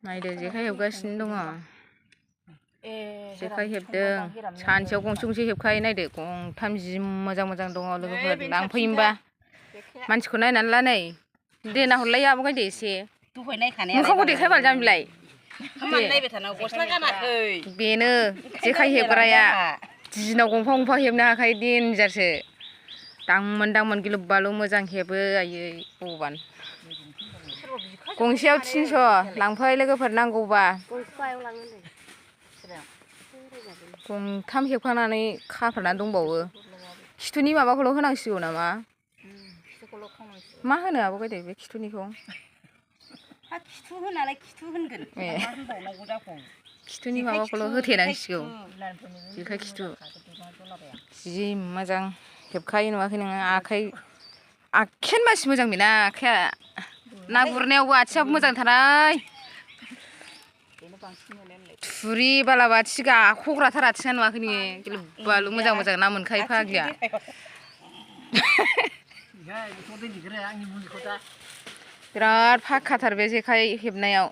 नायदो जेखाइ हेबगासिनो दङ जेखाइ हेबदों सानसेयाव गंसे गंसे हेबखायो नायदो गंथाम जि मोजां मोजां दङ लोगोफोर लांफैयोबा मानसिखौ नायनानै ला नै देना हरलाय आब'खाय दे एसे मोखांखौ देखायबाल जाम्बिलाय बेनो जेखाइ हेबग्राया दिनाव गंफा गंफा हेबनो हाखायो देनजारसो दांमोन दांमोन गिलु बालु मोजां हेबो आयै भगबान गंसेयाव 300 लांफै लोगोफोर नांगौबा गंथाम हेबखानानै खाफ्रानानै दंबावो खिथुनि माबाखौल' होनांसिगौ नामा मा होनो आब' गायदे बे खिथुनिखौ खिथु होनालाय खिथु होनगोन मा होनबावनांगौ जाखो खिथुनि माबाखौल' होथेनांसिगौ जेखाइ खिथु जि मोजां हेबखायो नुवाखै नोङो आखायानो मासि मोजां बेना आखाया ना गुरनायावबो आथिङाबो मोजांथाराय थुरि बालाबाथि गाख'ग्राथार आथिङा नुवाखै नोङो गिलु बालु मोजां मोजां ना मोनखायो फाग्लिया बिराद फाखखाथार बे जेखाइ हेबनायाव